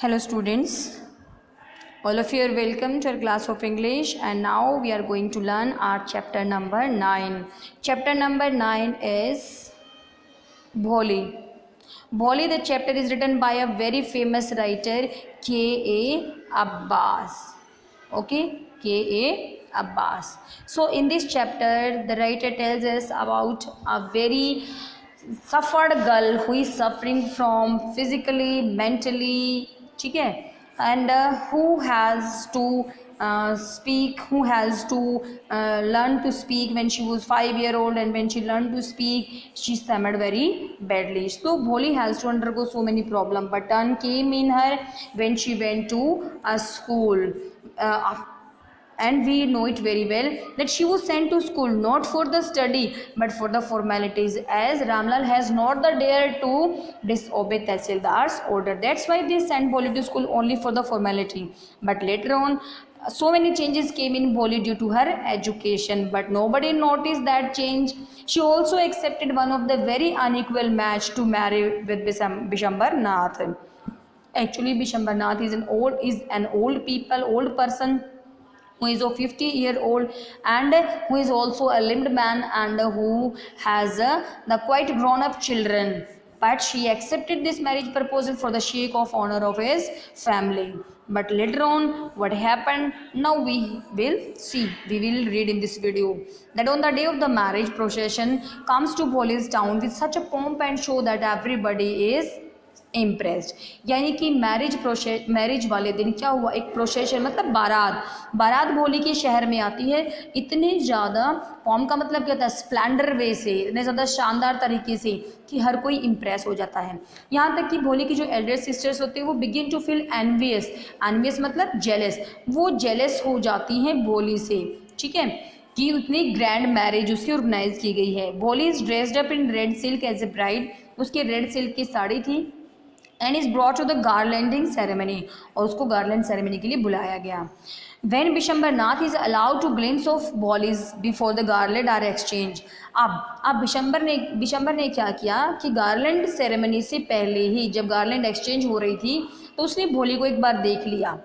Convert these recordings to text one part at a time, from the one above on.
Hello students, all of you are welcome to our class of English, and now we are going to learn our chapter number 9. Chapter number 9 is Bholi. Bholi, the chapter is written by a very famous writer K.A. Abbas. Okay, K.A. Abbas. So in this chapter the writer tells us about a very suffered girl who is suffering from physically, mentally, ठीक है, and who has to who has to learn to speak when she was 5 year old, and when she learned to speak she stammered very badly. So Bholi has to undergo so many problems, but turn came in her when she went to a school. And we know it very well that she was sent to school not for the study but for the formalities, as Ramlal has not the dare to disobey Tehsildar's order. That's why they sent Bholi to school only for the formality. But later on so many changes came in Bholi due to her education, but nobody noticed that change. She also accepted one of the very unequal match to marry with Bishambar Nath. Actually Bishambar Nath is an old person who is of 50-year-old and who is also a limbed man and who has the quite grown up children, but she accepted this marriage proposal for the sake of honor of his family. But later on what happened, now we will read in this video, that on the day of the marriage procession comes to Bholi's town with such a pomp and show that everybody is impressed. यानी कि marriage वाले दिन क्या हुआ, एक procession मतलब बारात भोली के शहर में आती है. इतने ज़्यादा पॉम का मतलब क्या होता है, स्प्लेंडर वे से, इतने ज़्यादा शानदार तरीके से कि हर कोई इम्प्रेस हो जाता है. यहाँ तक कि भोली की जो एल्डर सिस्टर्स होते हैं वो बिगिन टू फील एनवियस मतलब जेलस. वो जेलस हो जाती हैं भोली से, ठीक है, कि उतनी ग्रैंड मैरिज उसकी ऑर्गेनाइज की गई है. Bholi is dressed up in red silk as a bride. उसकी रेड सिल्क की साड़ी थी. And is brought to the garlanding ceremony, और उसको गार्लैंड सेरेमनी के लिए बुलाया गया. When Bishambar Nath is allowed to glimpse of Bholi's before the garland are exchanged. अब बिशंबर ने क्या किया कि गार्लैंड सेरेमनी से पहले ही जब गार्लैंड एक्सचेंज हो रही थी तो उसने भोली को एक बार देख लिया.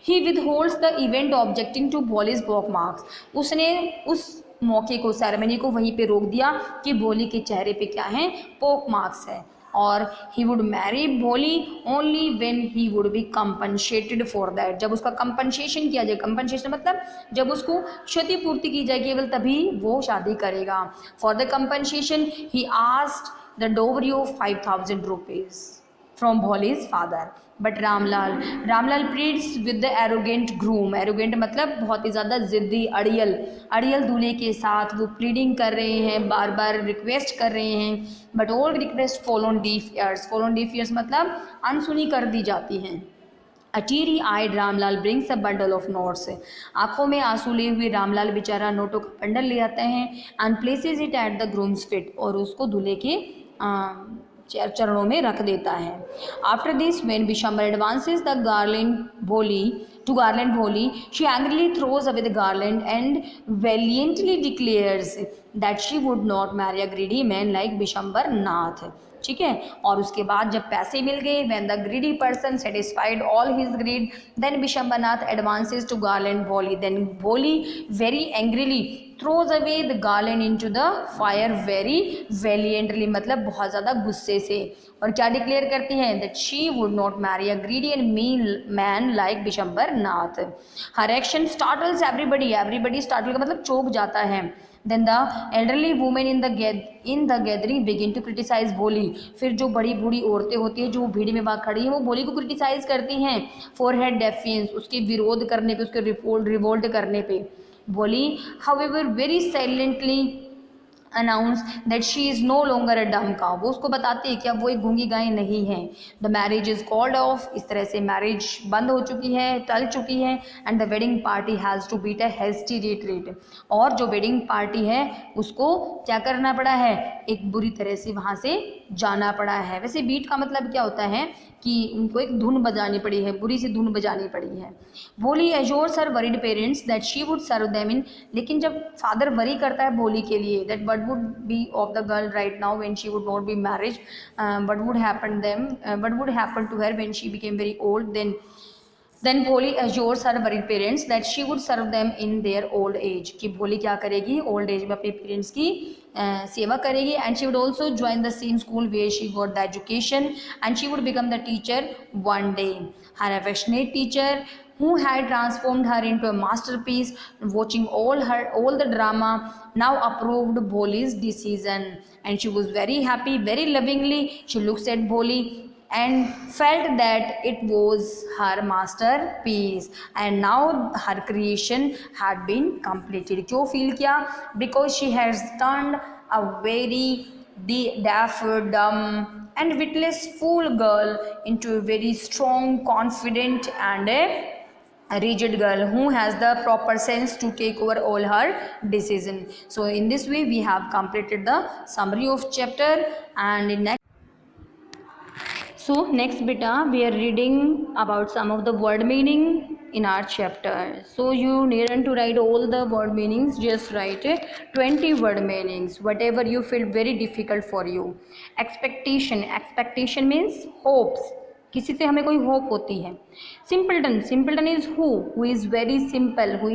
He withholds the event objecting to Bholi's pock marks. उसने उस मौके को, सेरेमनी को वहीं पे रोक दिया कि भोली के चेहरे पे क्या है, पोक मार्क्स है. और ही वुड मैरी भोली only when he would be compensated for that. जब उसका कंपनसेशन किया जाए, कंपनसेशन मतलब जब उसको क्षतिपूर्ति की जाए केवल तभी वो शादी करेगा. For the compensation he asked the dowry of 5,000 rupees from Bholi's father. But Ramlal pleads with the arrogant groom. Arrogant मतलब बहुत ही ज़्यादा जिद्दी, अड़ियल दूल्हे के साथ वो प्लीडिंग कर रहे हैं, बार बार रिक्वेस्ट कर रहे हैं. But all request fall on deaf years मतलब अनसुनी कर दी जाती हैं. A teary eyed Ramlal brings a bundle of notes. आंखों में आंसू लिए हुए रामलाल बेचारा नोटों का बंडल ले आते हैं. and places it at the groom's feet, और उसको दूल्हे के चरणों में रख देता है. After this when Bishambar advances the garland भोली she angrily throws away the garland and valiantly declares that she would not marry a greedy man like Bishambar Nath. ठीक है, और उसके बाद जब पैसे मिल गए, when the greedy person satisfied all his greed, then Bishambar Nath advances to garland Bholi. Then Bholi very angrily throws away the garland into the fire very valiantly मतलब बहुत ज़्यादा गुस्से से. और क्या डिक्लेयर करती हैं, that she would not marry a greedy and mean man like Bishambar Nath. Her action startles everybody startle का मतलब चौंक जाता है. Then the elderly women in the gathering begin to criticize Bholi. फिर जो बड़ी बूढ़ी औरतें होती हैं जो वो भीड़ में वहाँ खड़ी हैं वो भोली को क्रिटिसाइज करती हैं for her defiance, उसके विरोध करने पे, उसके रिवोल्ट करने पे. भोली however very silently announce that she is no longer a dumb cow. वो उसको बताती है कि अब वो एक गूंगी गाय नहीं है. The marriage is called off. इस तरह से मैरिज बंद हो चुकी है, टल चुकी है. And the wedding party has to beat a hasty retreat. और जो वेडिंग पार्टी है उसको क्या करना पड़ा है, एक बुरी तरह से वहाँ से जाना पड़ा है. वैसे बीट का मतलब क्या होता है कि उनको एक धुन बजानी पड़ी है, बुरी सी धुन बजानी पड़ी है. Bholi assures her worried parents that she would serve them in. लेकिन जब फादर वरी करता है भोली के लिए that but what would be of the girl right now when she would not be married, what would happen to her when she became very old. Then Bholi assures her worried parents that she would serve them in their old age, कि भोली क्या करेगी old age में अपने parents की सेवा करेगी, and she would also join the same school where she got the education, and she would become the teacher one day. Her affectionate teacher, who had transformed her into a masterpiece, watching all the drama, now approved Bholi's decision, and she was very happy, very lovingly. She looks at Bholi and felt that it was her masterpiece, and now her creation had been completed. क्यों feel किया? Because she has turned a very deaf, dumb and witless fool girl into a very strong, confident and a rigid girl who has the proper sense to take over all her decision. So in this way we have completed the summary of chapter, and in next next beta we are reading about some of the word meaning in our chapter. So you needn't to write all the word meanings, just write 20 word meanings, whatever you feel very difficult for you. Expectation means hopes, किसी से हमें कोई hope होती है. Simpleton is who is very simple, who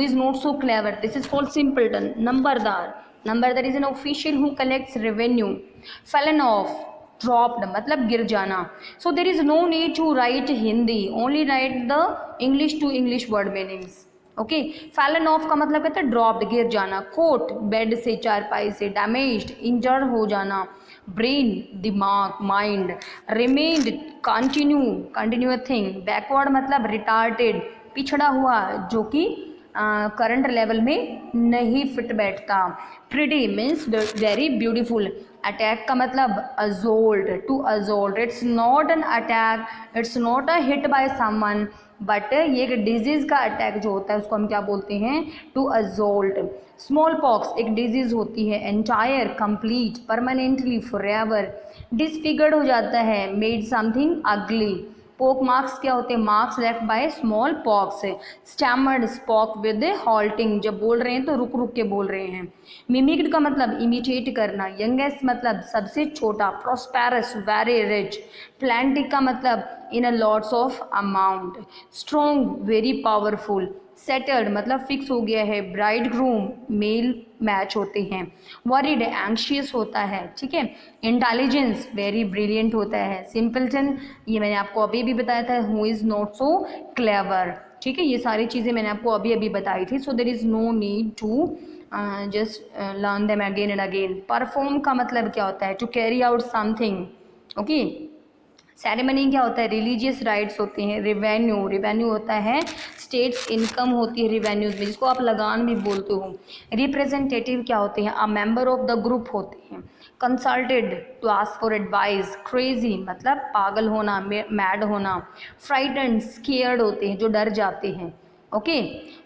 is not so clever, this is called simpleton. Nambardar is an official who collects revenue. Fallen off, dropped मतलब गिर जाना. So there is no need to write Hindi, only write the English to English word meanings. Okay. Fallon of का मतलब कहता है dropped, गिर जाना. Coat, bed से, चारपाई से. डैमेज्ड, इंजर हो जाना. ब्रेन, दिमाग, mind. Remained, continue a thing. Backward मतलब रिटार्टेड, पिछड़ा हुआ, जो कि करंट लेवल में नहीं फिट बैठता. Pretty means very beautiful. Attack का मतलब a jolt, to a jolt. It's not an attack, it's not a hit by someone, but ये एक डिजीज़ का अटैक जो होता है उसको हम क्या बोलते हैं? टू अजोल्ट. स्मॉल पॉक्स एक डिजीज़ होती है. Entire, complete, permanently, forever. Disfigured हो जाता है, मेड समथिंग अगली. पोक मार्क्स क्या होते हैं? Marks left by small pox. Stammered, spoke with halting, जब बोल रहे हैं तो रुक रुक के बोल रहे हैं. मिमिक्ड का मतलब इमिटेट करना. यंगेस्ट मतलब सबसे छोटा. Prosperous, very rich. प्लेंटिक का मतलब in a lots of amount. Strong, very powerful. Settled मतलब फिक्स हो गया है. ब्राइड ग्रूम, मेल मैच होते हैं. वरीड, एंशियस होता है. ठीक है. इंटेलिजेंस, वेरी ब्रिलियंट होता है. सिंपलटन, ये मैंने आपको अभी भी बताया था, who is not so clever. ठीक है, ये सारी चीज़ें मैंने आपको अभी बताई थी. So there is no need to just learn them again and again. Perform का मतलब क्या होता है? To carry out something. Okay. Ceremony क्या होता है? रिलीजियस राइट्स होते हैं. रिवेन्यू होता है स्टेट्स इनकम होती है रिवेन्यूज में, जिसको आप लगान भी बोलते हो. रिप्रेजेंटेटिव क्या होते हैं? A member of the group होते हैं. Consulted, to ask for advice. Crazy मतलब पागल होना, मैड होना. फ्राइटेंड, स्केयर्ड होते हैं जो डर जाते हैं. ओके.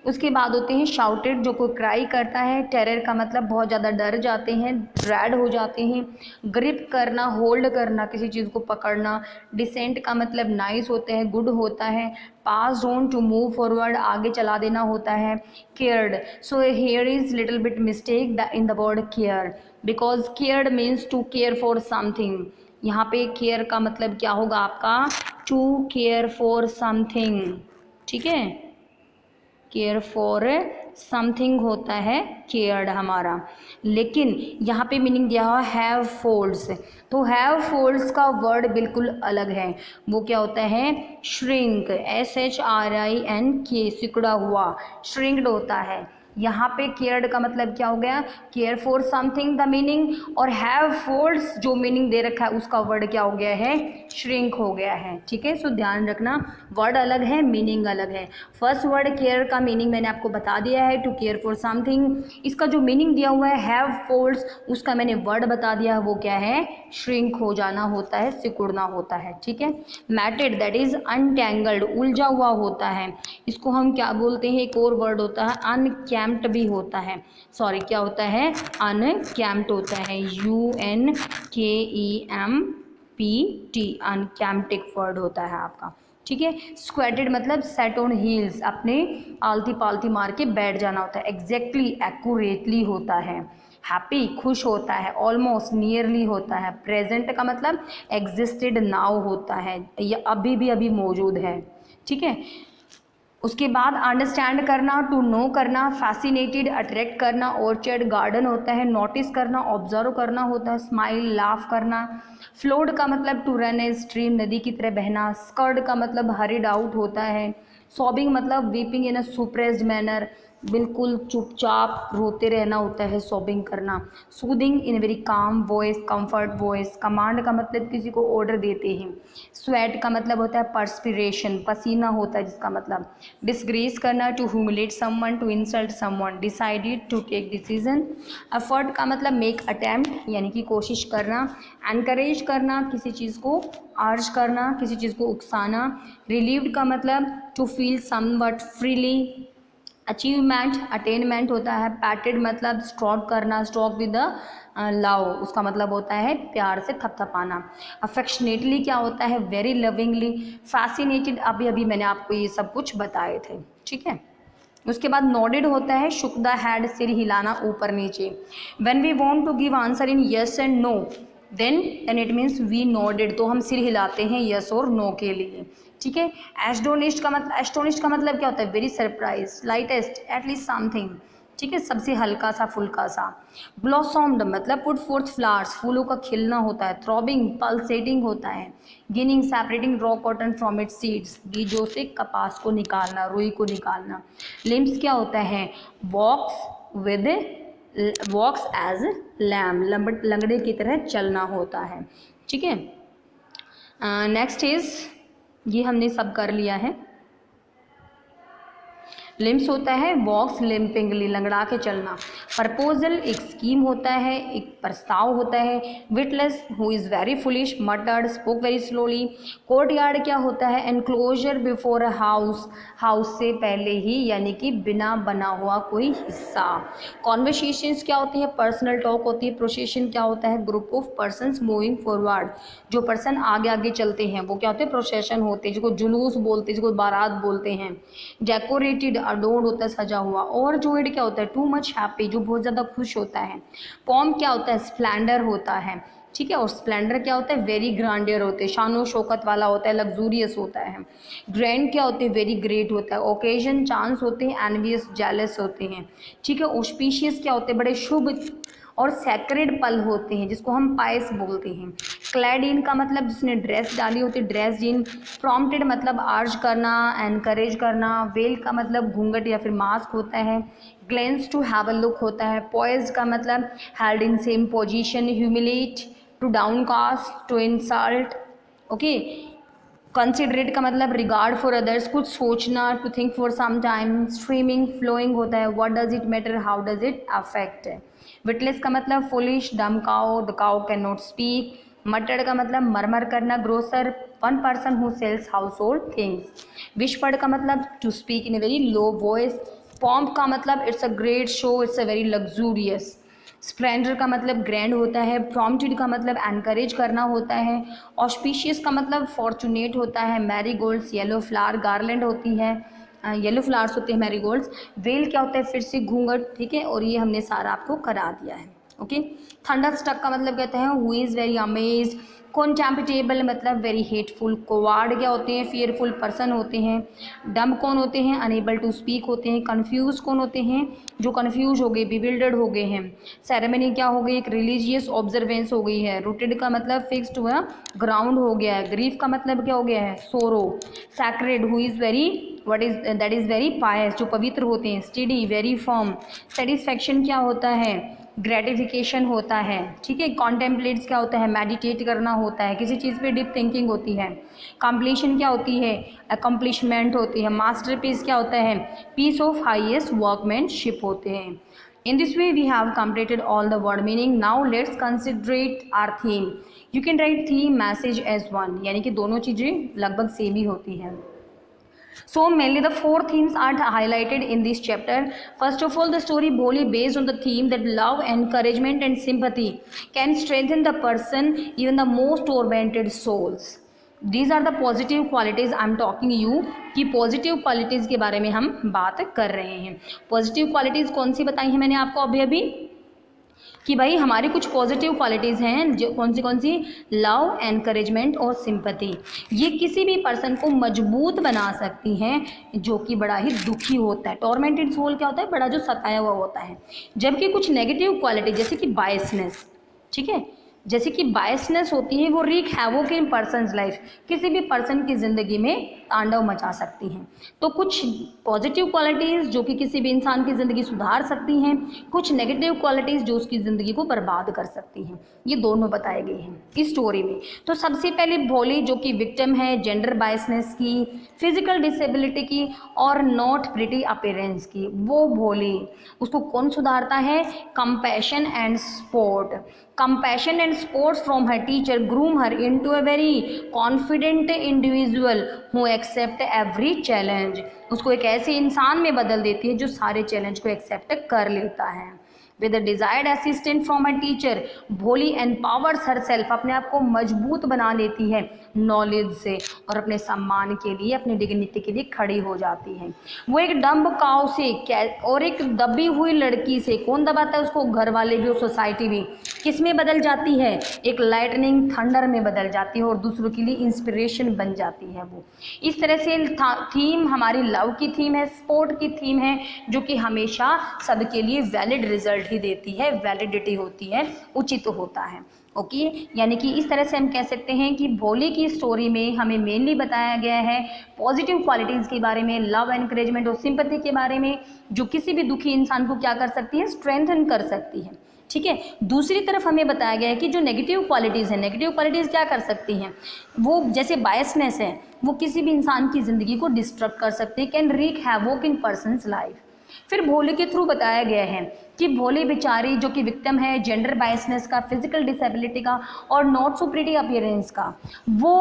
उसके बाद होते हैं शाउटेड, जो कोई क्राई करता है. टेरर का मतलब बहुत ज़्यादा डर जाते हैं, ड्रैड हो जाते हैं. ग्रिप करना, होल्ड करना, किसी चीज़ को पकड़ना. डिसेंट का मतलब नाइस होते हैं, गुड होता है. Pass on, to move forward, आगे चला देना होता है. Cared, so here is little bit mistake in the word care, because cared means to care for something. यहाँ पे केयर का मतलब क्या होगा आपका? To care for something. ठीक है, केयर फॉर समथिंग होता है केयर्ड हमारा. लेकिन यहाँ पे मीनिंग दिया हुआ हैव फोल्ड्स, तो हैव फोल्ड्स का वर्ड बिल्कुल अलग है. वो क्या होता है? श्रिंक, SHRINK, सिकुड़ा हुआ, श्रिंक्ड होता है. यहाँ पे केयर्ड का मतलब क्या हो गया? Care for something the meaning, और हैव फोल्ड्स जो मीनिंग दे रखा है उसका वर्ड क्या हो गया है? श्रिंक हो गया है. ठीक है, सो ध्यान रखना, वर्ड अलग है, मीनिंग अलग है. फर्स्ट वर्ड केयर का मीनिंग मैंने आपको बता दिया है, टू केयर फॉर समथिंग. इसका जो मीनिंग दिया हुआ है हैव फोल्ड्स, उसका मैंने वर्ड बता दिया है, वो क्या है? श्रिंक हो जाना होता है, सिकुड़ना होता है. ठीक है. मैटेड, दैट इज अनटैंगल्ड, उलझा हुआ होता है. इसको हम क्या बोलते हैं? एक और वर्ड होता है अनकैम्प्ड भी होता है. सॉरी, क्या होता है? अनकैम्प्ड होता है. UNKEMPT, अनकैम्प्ड एक वर्ड होता है आपका. ठीक है। स्क्वेटेड मतलब सेट ऑन हील्स, अपने आलती पालती मार के बैठ जाना होता है। एग्जैक्टली एक्यूरेटली होता है। हैप्पी खुश होता है। ऑलमोस्ट नियरली होता है। प्रेजेंट का मतलब एग्जिस्टेड नाउ होता है, ये अभी भी अभी मौजूद है, ठीक है। उसके बाद अंडरस्टैंड करना, टू नो करना, फैसिनेटेड अट्रैक्ट करना, ऑर्चर्ड गार्डन होता है, नोटिस करना, ऑब्जर्व करना होता है, स्माइल लाफ करना, फ्लोड का मतलब टू रन ए स्ट्रीम नदी की तरह बहना, स्कर्ड का मतलब हरिड आउट होता है, सॉबिंग मतलब वीपिंग इन अ सुप्रेस्ड मैनर, बिल्कुल चुपचाप रोते रहना होता है सॉबिंग करना, soothing in very calm voice, comfort voice, command का मतलब किसी को ऑर्डर देते हैं, स्वेट का मतलब होता है पर्सपिरेशन, पसीना होता है जिसका मतलब, डिसग्रेस करना to humiliate someone, to insult someone, decided to take decision, effort का मतलब मेक अटेम्प्ट यानी कि कोशिश करना, एनकरेज करना किसी चीज़ को अर्ज करना, किसी चीज़ को उकसाना, रिलीव्ड का मतलब to feel somewhat freely, achievement attainment होता है, पैटेड मतलब स्ट्रोक करना, स्ट्रोक विद द लव उसका मतलब होता है प्यार से थपथपाना, अफेक्शनेटली क्या होता है वेरी लविंगली, फैसिनेटेड अभी अभी मैंने आपको ये सब कुछ बताए थे, ठीक है। उसके बाद नोडेड होता है शुक द हेड, सिर हिलाना ऊपर नीचे। When we want to give answer in yes and no then it means we nodded, तो हम सिर हिलाते हैं यस और नो के लिए, ठीक है। एस्टोनिश्ड का मतलब क्या होता है very surprise, lightest, at least something, ठीक है, सबसे हल्का सा फुल्का सा। ब्लॉसम्ड मतलब पुट फोर्थ फ्लावर्स, फूलों का खिलना होता है। थ्रॉबिंग पल्सेटिंग होता है। Ginning separating raw cotton from its seeds, बीजों से कपास को निकालना, रुई को निकालना। लिम्स क्या होता है वॉक्स एज लैम, लंगड़े की तरह चलना होता है, ठीक है। नेक्स्ट इज, ये हमने सब कर लिया है। लिम्स होता है वॉक्स लिम्पिंगली, लंगड़ा के चलना। प्रपोजल एक स्कीम होता है, एक प्रस्ताव होता है। Witless who is very foolish, मटर्ड spoke very slowly. Courtyard क्या होता है enclosure before a house, house से पहले ही यानी कि बिना बना हुआ कोई हिस्सा। कॉन्वर्सेशंस क्या होती है पर्सनल टॉक होती है। प्रोसेशन क्या होता है group of persons moving forward, जो पर्सन आगे आगे चलते हैं वो क्या होते हैं प्रोसेशन होते हैं, जिसको जुलूस बोलते हैं, जिसको बारात बोलते हैं। डेकोरेटेड अडोर्ड होता है सजा हुआ। और जोइड क्या होता है टू मच हैप्पी, जो बहुत ज़्यादा खुश होता है। पॉम क्या होता है स्प्लेंडर होता है, ठीक है। और स्प्लेंडर क्या होता है वेरी ग्रांडियर होते हैं, शानो शौकत वाला होता है, लग्जूरियस होता है। ग्रैंड क्या होते हैं वेरी ग्रेट होता है। ओकेजन चांस होते हैं, एनवियस जेलस होते हैं, ठीक है। ऑस्पिशियस क्या होते हैं बड़े शुभ और सैक्रेड पल होते हैं, जिसको हम पायस बोलते हैं। क्लैड इन का मतलब जिसने ड्रेस डाली होती है, ड्रेस इन। प्रॉम्प्टेड मतलब अर्ज करना, एनकरेज करना। वेल का मतलब घूंघट या फिर मास्क होता है। Glance to have a look होता है। पॉइज का मतलब held in same position. Humiliate to downcast, to insult, okay. Considerate का मतलब रिगार्ड फॉर अदर्स, कुछ सोचना, to think for some time. Streaming flowing होता है। What does it matter, how does it affect. Witless का मतलब foolish, dumb cow, the cow can not speak. Muttered का मतलब मरमर करना। Grocer one person who sales house hold things. Whispered का मतलब to speak in a very low voice. Pomp का मतलब it's a great show, it's a very luxurious. Splendour का मतलब grand होता है। प्रॉम्प्टेड का मतलब एनकरेज करना होता है। ऑस्पिशियस का मतलब फॉर्चुनेट होता है। मैरीगोल्ड्स येलो फ्लावर गार्लैंड होती है, येलो फ्लावर्स होते हैं मैरीगोल्ड्स। वेल क्या होता है फिर से घूंघट, ठीक है। और ये हमने सारा आपको करा दिया है, ओके। थंडरस्ट्रक का मतलब कहते हैं हु इज़ वेरी अमेज्ड। कॉन्टेम्पटेबल मतलब वेरी हेटफुल। कोवार्ड क्या होते हैं फियरफुल पर्सन होते हैं। डम कौन होते हैं अनेबल टू स्पीक होते हैं। कन्फ्यूज कौन होते हैं जो कन्फ्यूज हो गए, बिविल्डर्ड हो गए हैं। सेरेमनी क्या हो गई एक रिलीजियस ऑब्जर्वेंस हो गई है। रूटेड का मतलब फिक्स्ड हुआ ग्राउंड हो गया है। ग्रीफ का मतलब क्या हो गया है सोरो। Sacred who is very what is that is very पायस, जो पवित्र होते हैं। Study very firm. सेटिस्फैक्शन क्या होता है ग्रेटिफिकेशन होता है, ठीक है। कॉन्टेम्पलेट्स क्या होता है मेडिटेट करना होता है, किसी चीज़ पे डीप थिंकिंग होती है। कंप्लीशन क्या होती है अकम्प्लिशमेंट होती है। मास्टरपीस क्या होता है पीस ऑफ हाईएस्ट वर्कमैनशिप होते हैं। In this way we have completed all the word meaning. Now let's consider our theme. You can write theme message as one, यानी कि दोनों चीज़ें लगभग सेम ही होती हैं। So mainly the four themes are highlighted in this chapter. First of all, the story wholly based on the theme that love, encouragement and sympathy can strengthen the person, even the most tormented souls. These are the positive qualities I am talking you, कि positive qualities के बारे में हम बात कर रहे हैं। Positive qualities कौन सी बताई हैं मैंने आपको अभी अभी, कि भाई हमारी कुछ पॉजिटिव क्वालिटीज़ हैं, जो कौन सी, लव, एनकरेजमेंट और सिंपैथी। ये किसी भी पर्सन को मजबूत बना सकती हैं जो कि बड़ा ही दुखी होता है। टॉर्मेंटेड सोल क्या होता है, बड़ा जो सताया हुआ होता है। जबकि कुछ नेगेटिव क्वालिटी जैसे कि बायसनेस, ठीक है, जैसे कि बायसनेस होती है, वो रीक हैवोक इन पर्सनस लाइफ, किसी भी पर्सन की ज़िंदगी में तांडव मचा सकती हैं। तो कुछ पॉजिटिव क्वालिटीज़ जो कि किसी भी इंसान की ज़िंदगी सुधार सकती हैं, कुछ नेगेटिव क्वालिटीज़ जो उसकी ज़िंदगी को बर्बाद कर सकती हैं। ये दोनों बताए गए हैं इस स्टोरी में। तो सबसे पहले भोली जो कि विक्टिम है जेंडर बायसनेस की, फिजिकल डिसेबिलिटी की और नॉट प्रिटी अपीयरेंस की, वो भोली, उसको कौन सुधारता है, compassion and support. Compassion and support from her teacher groom her into a very confident individual who accept every challenge। उसको एक ऐसे इंसान में बदल देती है जो सारे चैलेंज को एक्सेप्ट कर लेता है। With the desired assistance from a teacher, भोली empowers herself, अपने आप को मजबूत बना लेती है नॉलेज से और अपने सम्मान के लिए, अपनी डिग्निटी के लिए खड़ी हो जाती है। वो एक डम्ब काव से और एक दबी हुई लड़की से, कौन दबाता है उसको, घर वाले भी और सोसाइटी भी, किस में बदल जाती है, एक लाइटनिंग थंडर में बदल जाती है और दूसरों के लिए इंस्पिरेशन बन जाती है। वो इस तरह से थीम हमारी लव की थीम है, स्पोर्ट की थीम है, जो कि हमेशा सबके लिए वैलिड रिजल्ट ही देती है, वैलिडिटी होती है, उचित होता है। ओके, यानी कि इस तरह से हम कह सकते हैं कि भोली की स्टोरी में हमें मेनली बताया गया है पॉजिटिव क्वालिटीज़ के बारे में, लव, एनकरेजमेंट और सिंपैथी के बारे में, जो किसी भी दुखी इंसान को क्या कर सकती है, स्ट्रेंथन कर सकती है। ठीक है, दूसरी तरफ हमें बताया गया है कि जो नेगेटिव क्वालिटीज़ हैं, नेगेटिव क्वालिटीज़ क्या कर सकती हैं, वो जैसे बायसनेस है, वो किसी भी इंसान की ज़िंदगी को डिस्ट्रक्ट कर सकती है, can rig havoc in persons life. फिर भोली के थ्रू बताया गया है कि भोली बेचारी जो कि विक्टिम है जेंडर बायसनेस का, फिजिकल डिसेबिलिटी का और नॉट सो प्रिटी अपीयरेंस का, वो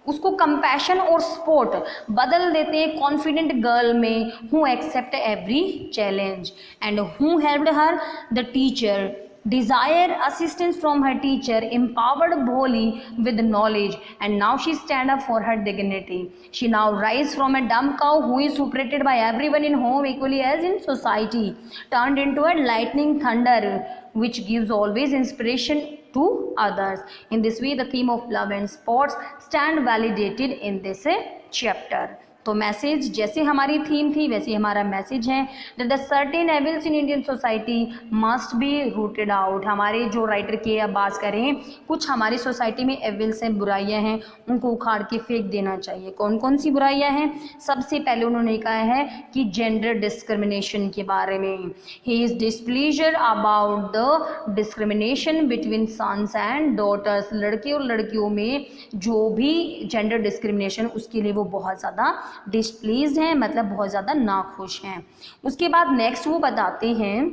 उसको कंपैशन और सपोर्ट बदल देते हैं कॉन्फिडेंट गर्ल में, who accept every challenge and who helped her the teacher desire assistance from her teacher empowered Bholi with knowledge and now she stand up for her dignity. She now rise from a dumb cow who is supported by everyone in home equally as in society, turned into a lightning thunder which gives always inspiration to others. In this way the theme of love and sports stand validated in this chapter. तो message जैसे हमारी theme थी वैसे हमारा message है that the certain evils in Indian society must be rooted out. हमारे जो writer की अब बात करें, कुछ हमारी सोसाइटी में एविल्स हैं, बुराइयां हैं, उनको उखाड़ के फेंक देना चाहिए। कौन कौन सी बुराइयां हैं? सबसे पहले उन्होंने कहा है कि जेंडर डिस्क्रिमिनेशन के बारे में, he is displeasure about the discrimination between sons and daughters. लड़के और लड़कियों में जो भी जेंडर डिस्क्रिमिनेशन, उसके लिए वो बहुत ज़्यादा डिस्प्लीज हैं, मतलब बहुत ज़्यादा नाखुश हैं। उसके बाद नेक्स्ट वो बताते हैं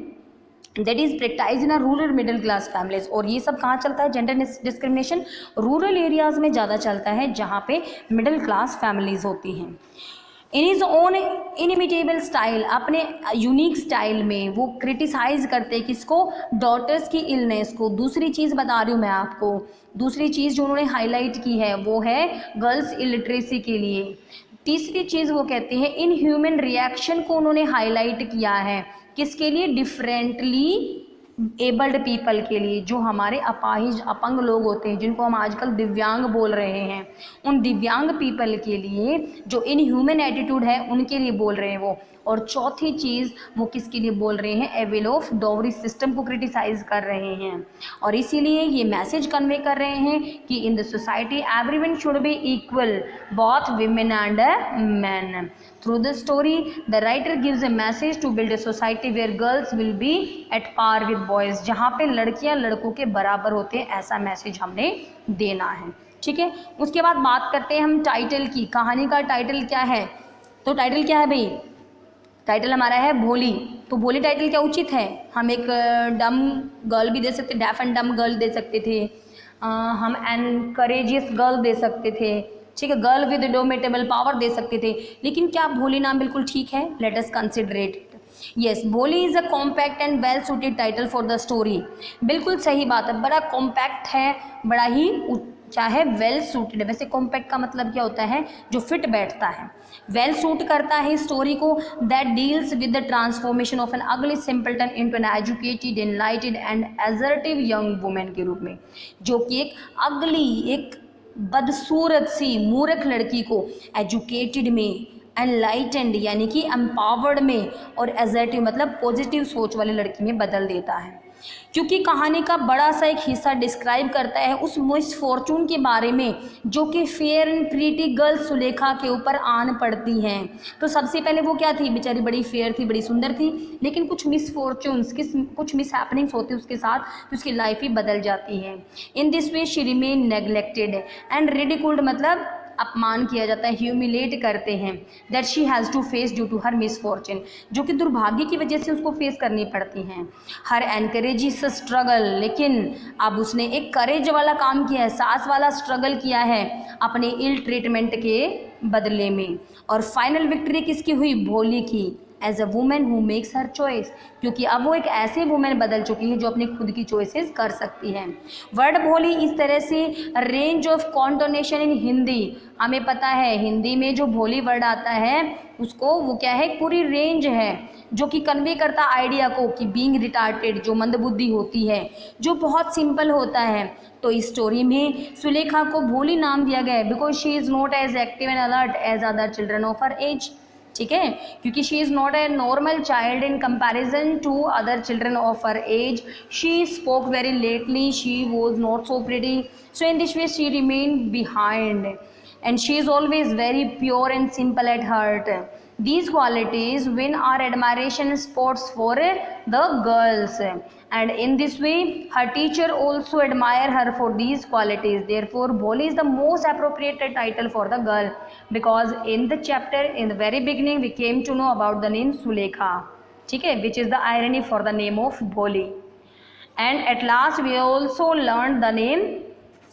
that is practise in a rural middle class families. और ये सब कहाँ चलता है जेंडर डिस्क्रिमिनेशन? रूरल एरियाज में ज़्यादा चलता है जहाँ पे मिडिल क्लास फैमिलीज होती हैं। In is own inimitable style, अपने यूनिक स्टाइल में वो क्रिटिसाइज करते हैं किसको? डॉटर्स की इलनेस को। दूसरी चीज़ बता रही हूँ मैं आपको, दूसरी चीज़ जो उन्होंने हाईलाइट की है वो है गर्ल्स इलिटरेसी के लिए। तीसरी चीज़ वो कहते हैं इन ह्यूमन रिएक्शन को उन्होंने हाईलाइट किया है, किसके लिए? डिफरेंटली एबल्ड पीपल के लिए, जो हमारे अपाहिज अपंग लोग होते हैं, जिनको हम आजकल दिव्यांग बोल रहे हैं, उन दिव्यांग पीपल के लिए जो इन ह्यूमन एटीट्यूड है उनके लिए बोल रहे हैं वो। और चौथी चीज़ वो किसके लिए बोल रहे हैं? एविल ऑफ डॉवरी सिस्टम को क्रिटिसाइज कर रहे हैं। और इसीलिए ये मैसेज कन्वे कर रहे हैं कि in the society everyone should be equal, both women and man. Through the story, the writer gives a message to build a society where girls will be at par with boys, जहाँ पे लड़कियाँ लड़कों के बराबर होते हैं, ऐसा message हमने देना है। ठीक है, उसके बाद बात करते हैं हम टाइटल की। कहानी का टाइटल क्या है? तो टाइटल क्या है भाई? टाइटल हमारा है भोली। तो भोली टाइटल क्या उचित है? हम एक डम गर्ल भी दे सकते, डेफ एंड डम गर्ल दे सकते थे, हम एनकरेजियस गर्ल दे सकते थे, ठीक है, गर्ल विद डोमिनेटेबल पावर दे सकते थे, लेकिन क्या भोली नाम बिल्कुल ठीक है? Let us consider it. Yes, Bholi is a compact and well suited title for the story. बिल्कुल सही बात है, बड़ा कॉम्पैक्ट है, बड़ा ही चाहे वेल सूटेड, वैसे कॉम्पैक्ट का मतलब क्या होता है, जो फिट बैठता है, वेल सूट करता है स्टोरी को, that deals with the transformation of N अगली simpleton into an educated एनलाइटेड and assertive young women के रूप में, जो कि एक अगली, एक बदसूरत सी मूर्ख लड़की को एजुकेटेड में, एनलाइटेंड यानी कि एम्पावर्ड में, और एजर्टिव मतलब पॉजिटिव सोच वाली लड़की में बदल देता है। क्योंकि कहानी का बड़ा सा एक हिस्सा डिस्क्राइब करता है उस मिसफॉर्चून के बारे में जो कि fair and pretty girl Sulekha के ऊपर आन पड़ती हैं। तो सबसे पहले वो क्या थी, बेचारी बड़ी फेयर थी, बड़ी सुंदर थी, लेकिन कुछ मिसफॉर्चून्स, कुछ मिस हैपनिंग्स होती उसके साथ, तो उसकी लाइफ ही बदल जाती है। In this way she remain neglected and ridiculed, मतलब अपमान किया जाता है, ह्यूमिलेट करते हैं, that she has to face due to her misfortune, जो कि दुर्भाग्य की वजह से उसको फेस करनी पड़ती हैं। हर एनकरेजिस स्ट्रगल, लेकिन अब उसने एक करेज वाला काम किया है, साहस वाला स्ट्रगल किया है अपने इल ट्रीटमेंट के बदले में। और फाइनल विक्ट्री किसकी हुई, भोली की, as a women who makes her choice, क्योंकि अब वो एक ऐसी वुमेन बदल चुकी है जो अपनी खुद की चॉइसेस कर सकती हैं। वर्ड भोली इस तरह से रेंज ऑफ कॉन्टोनेशन इन हिंदी, हमें पता है हिंदी में जो भोली वर्ड आता है उसको वो क्या है, पूरी रेंज है जो कि कन्वे करता आइडिया को कि बीइंग रिटार्टेड, जो मंदबुद्धि होती है, जो बहुत सिंपल होता है। तो इस स्टोरी में सुलेखा को भोली नाम दिया गया है because she is not as active and alert as other children of her age, ठीक है, क्योंकि she is not a normal child in comparison to other children of her age, she spoke very lately, she was not so pretty, so in this way she remain behind and she is always very pure and simple at heart. These qualities win our admiration spots for the girls, and in this way her teacher also admire her for these qualities. Therefore Bholi is the most appropriate title for the girl, because in the chapter in the very beginning we came to know about the name Sulekha, ठीक है, which is the irony for the name of Bholi, and at last we also learned the name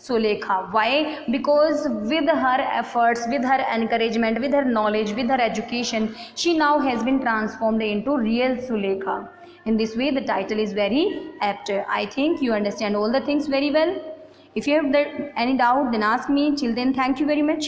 Sulekha. Why? Because with her efforts, with her encouragement, with her knowledge, with her education, she now has been transformed into real Sulekha. In this way, the title is very apt. I think you understand all the things very well. If you have any doubt, then ask me. Till then, thank you very much.